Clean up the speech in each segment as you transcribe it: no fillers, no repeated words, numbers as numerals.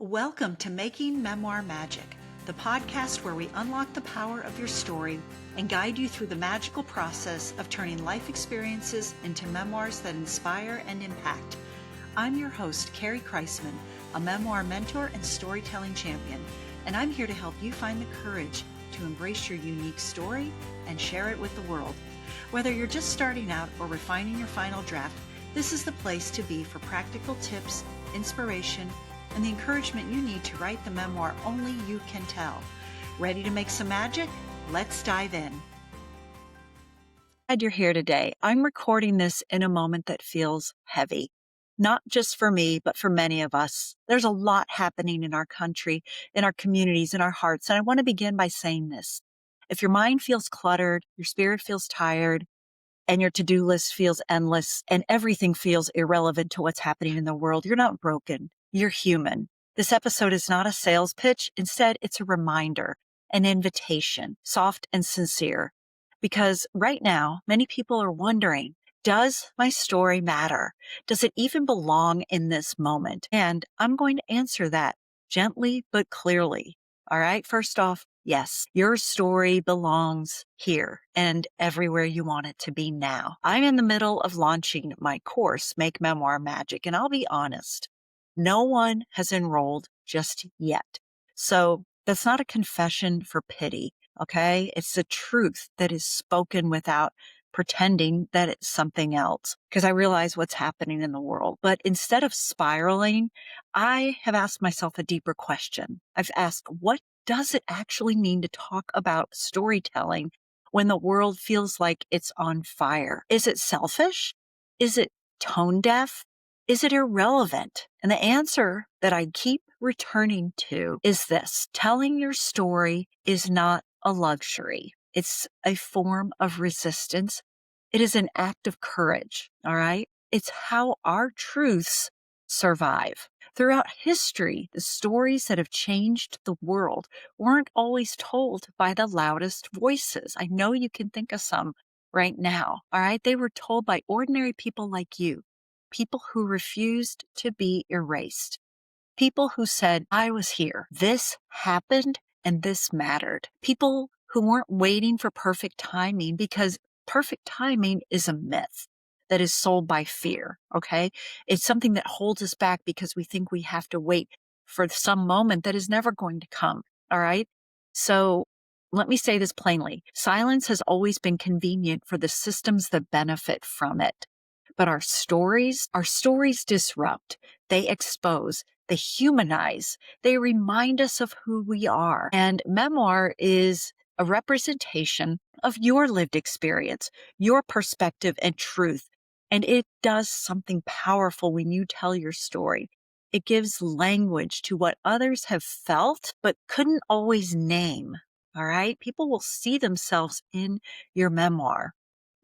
Welcome to Making Memoir Magic, the podcast where we unlock the power of your story and guide you through the magical process of turning life experiences into memoirs that inspire and impact. I'm your host, Carrie Kreisman, a memoir mentor and storytelling champion, and I'm here to help you find the courage to embrace your unique story and share it with the world. Whether you're just starting out or refining your final draft, this is the place to be for practical tips, inspiration, and the encouragement you need to write the memoir only you can tell. Ready to make some magic? Let's dive in. Glad you're here today. I'm recording this in a moment that feels heavy, not just for me, but for many of us. There's a lot happening in our country, in our communities, in our hearts. And I want to begin by saying this. If your mind feels cluttered, your spirit feels tired, and your to-do list feels endless, and everything feels irrelevant to what's happening in the world, you're not broken. You're human. This episode is not a sales pitch. Instead, it's a reminder, an invitation, soft and sincere. Because right now, many people are wondering, does my story matter? Does it even belong in this moment? And I'm going to answer that gently but clearly. All right. First off, yes, your story belongs here and everywhere you want it to be now. I'm in the middle of launching my course, Make Memoir Magic, and I'll be honest, no one has enrolled just yet. So that's not a confession for pity, okay? It's the truth that is spoken without pretending that it's something else, because I realize what's happening in the world. But instead of spiraling, I have asked myself a deeper question. I've asked, what does it actually mean to talk about storytelling when the world feels like it's on fire? Is it selfish? Is it tone deaf? Is it irrelevant? And the answer that I keep returning to is this: telling your story is not a luxury. It's a form of resistance. It is an act of courage. All right. It's how our truths survive. Throughout history, the stories that have changed the world weren't always told by the loudest voices. I know you can think of some right now. All right. They were told by ordinary people like you, people who refused to be erased, people who said, I was here, this happened, and this mattered. People who weren't waiting for perfect timing, because perfect timing is a myth that is sold by fear, okay? It's something that holds us back because we think we have to wait for some moment that is never going to come, all right? So let me say this plainly. Silence has always been convenient for the systems that benefit from it. But our stories disrupt, they expose, they humanize, they remind us of who we are. And memoir is a representation of your lived experience, your perspective and truth. And it does something powerful when you tell your story. It gives language to what others have felt but couldn't always name. All right. People will see themselves in your memoir,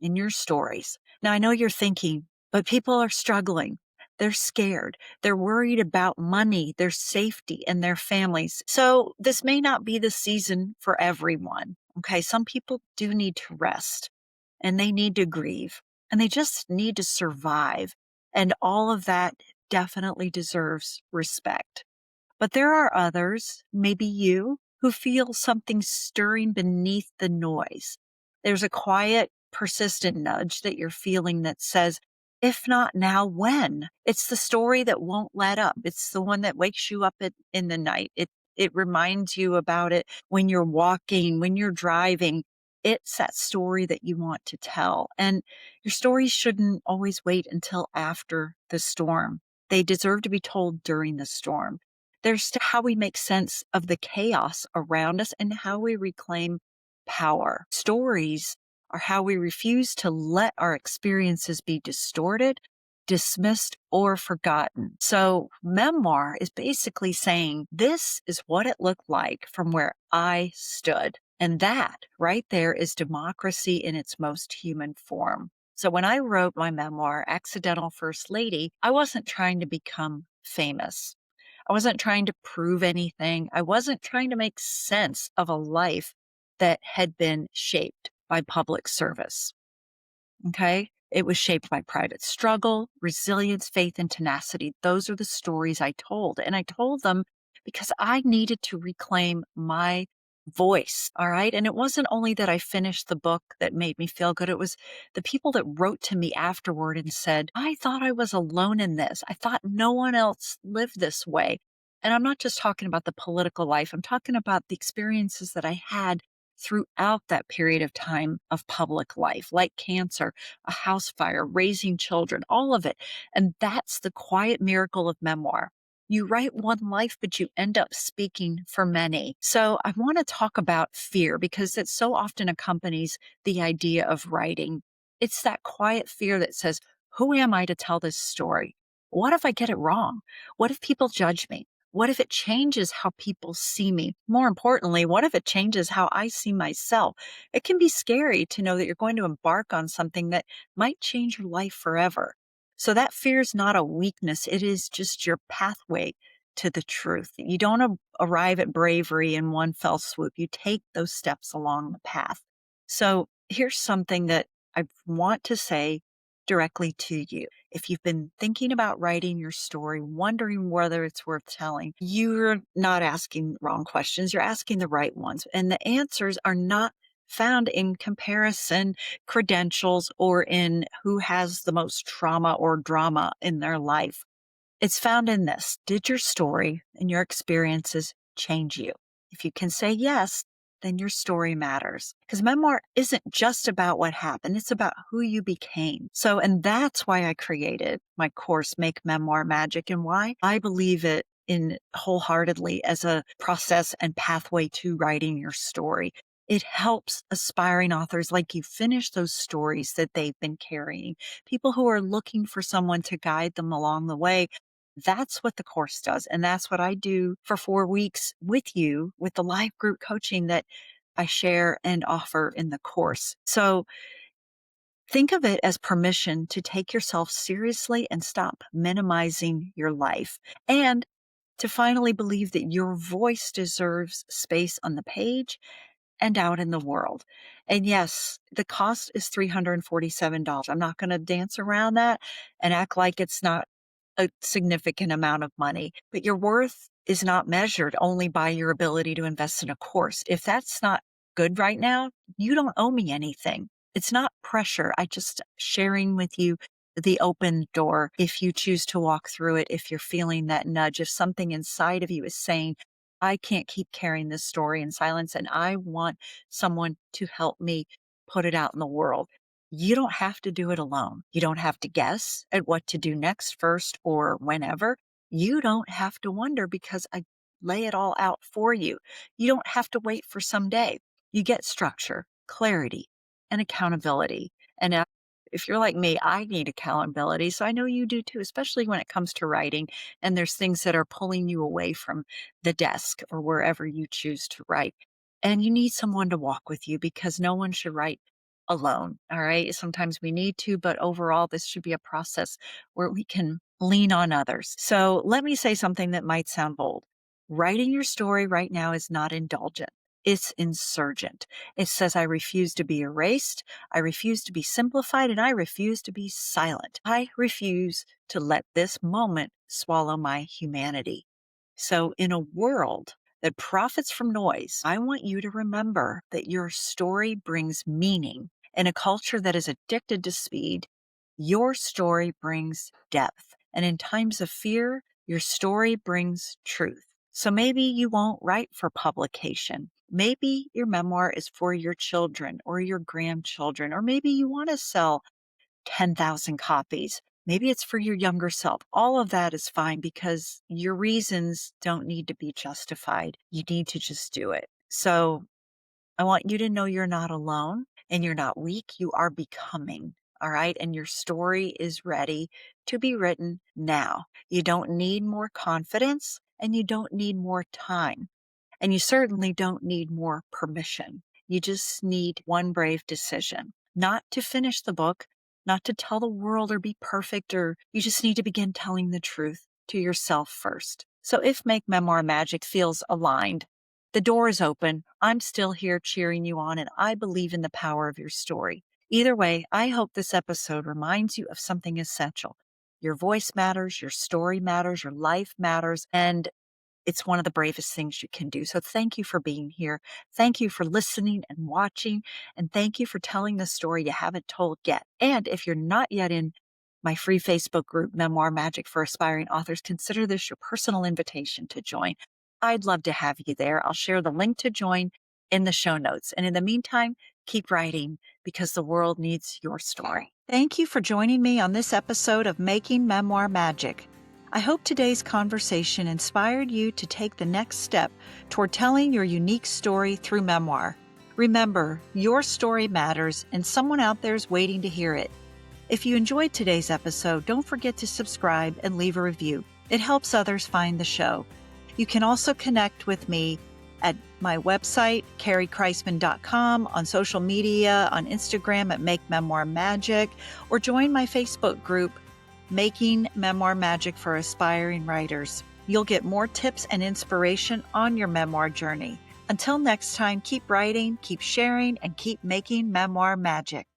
in your stories. Now, I know you're thinking, but people are struggling. They're scared. They're worried about money, their safety, and their families. So this may not be the season for everyone. Okay. Some people do need to rest and they need to grieve and they just need to survive. And all of that definitely deserves respect. But there are others, maybe you, who feel something stirring beneath the noise. There's a quiet, persistent nudge that you're feeling that says, if not now, when? It's the story that won't let up. It's the one that wakes you up in the night. It reminds you about it when you're walking, when you're driving. It's that story that you want to tell. And your stories shouldn't always wait until after the storm. They deserve to be told during the storm. There's how we make sense of the chaos around us and how we reclaim power. Stories are how we refuse to let our experiences be distorted, dismissed, or forgotten. So memoir is basically saying, this is what it looked like from where I stood. And that right there is democracy in its most human form. So when I wrote my memoir, Accidental First Lady, I wasn't trying to become famous. I wasn't trying to prove anything. I wasn't trying to make sense of a life that had been shaped by public service. Okay. It was shaped by private struggle, resilience, faith, and tenacity. Those are the stories I told. And I told them because I needed to reclaim my voice. All right. And it wasn't only that I finished the book that made me feel good, it was the people that wrote to me afterward and said, I thought I was alone in this. I thought no one else lived this way. And I'm not just talking about the political life, I'm talking about the experiences that I had throughout that period of time of public life, like cancer, a house fire, raising children, all of it. And that's the quiet miracle of memoir. You write one life, but you end up speaking for many. So I want to talk about fear because it so often accompanies the idea of writing. It's that quiet fear that says, who am I to tell this story? What if I get it wrong? What if people judge me? What if it changes how people see me? More importantly, what if it changes how I see myself? It can be scary to know that you're going to embark on something that might change your life forever. So that fear is not a weakness. It is just your pathway to the truth. You don't arrive at bravery in one fell swoop. You take those steps along the path. So here's something that I want to say directly to you. If you've been thinking about writing your story, wondering whether it's worth telling, you're not asking wrong questions. You're asking the right ones. And the answers are not found in comparison, credentials, or in who has the most trauma or drama in their life. It's found in this. Did your story and your experiences change you? If you can say yes, then your story matters. Because memoir isn't just about what happened, it's about who you became. So, and that's why I created my course, Make Memoir Magic, and why I believe it in wholeheartedly as a process and pathway to writing your story. It helps aspiring authors like you finish those stories that they've been carrying, people who are looking for someone to guide them along the way. That's what the course does. And that's what I do for 4 weeks with you with the live group coaching that I share and offer in the course. So think of it as permission to take yourself seriously and stop minimizing your life, and to finally believe that your voice deserves space on the page and out in the world. And yes, the cost is $347. I'm not going to dance around that and act like it's not a significant amount of money, but your worth is not measured only by your ability to invest in a course. If that's not good right now, you don't owe me anything. It's not pressure. I just sharing with you the open door. If you choose to walk through it, if you're feeling that nudge, if something inside of you is saying, I can't keep carrying this story in silence and I want someone to help me put it out in the world. You don't have to do it alone. You don't have to guess at what to do next, first, or whenever. You don't have to wonder because I lay it all out for you. You don't have to wait for someday. You get structure, clarity, and accountability. And if you're like me, I need accountability. So I know you do too, especially when it comes to writing and there's things that are pulling you away from the desk or wherever you choose to write. And you need someone to walk with you because no one should write alone. All right. Sometimes we need to, but overall, this should be a process where we can lean on others. So let me say something that might sound bold. Writing your story right now is not indulgent. It's insurgent. It says, I refuse to be erased. I refuse to be simplified, and I refuse to be silent. I refuse to let this moment swallow my humanity. So, in a world that profits from noise, I want you to remember that your story brings meaning. In a culture that is addicted to speed, your story brings depth. And in times of fear, your story brings truth. So maybe you won't write for publication. Maybe your memoir is for your children or your grandchildren, or maybe you want to sell 10,000 copies. Maybe it's for your younger self. All of that is fine because your reasons don't need to be justified. You need to just do it. So I want you to know you're not alone and you're not weak. You are becoming. All right. And your story is ready to be written now. You don't need more confidence and you don't need more time. And you certainly don't need more permission. You just need one brave decision, not to finish the book, not to tell the world or be perfect, or you just need to begin telling the truth to yourself first. So if Make Memoir Magic feels aligned, the door is open. I'm still here cheering you on, and I believe in the power of your story. Either way, I hope this episode reminds you of something essential. Your voice matters, your story matters, your life matters, and It's one of the bravest things you can do. So thank you for being here. Thank you for listening and watching. And thank you for telling the story you haven't told yet. And if you're not yet in my free Facebook group, Memoir Magic for Aspiring Authors, consider this your personal invitation to join. I'd love to have you there. I'll share the link to join in the show notes. And in the meantime, keep writing because the world needs your story. Thank you for joining me on this episode of Making Memoir Magic. I hope today's conversation inspired you to take the next step toward telling your unique story through memoir. Remember, your story matters and someone out there is waiting to hear it. If you enjoyed today's episode, don't forget to subscribe and leave a review. It helps others find the show. You can also connect with me at my website, carriekreisman.com, on social media, on Instagram at Make Memoir Magic, or join my Facebook group, Making Memoir Magic for Aspiring Writers. You'll get more tips and inspiration on your memoir journey. Until next time, keep writing, keep sharing, and keep making memoir magic.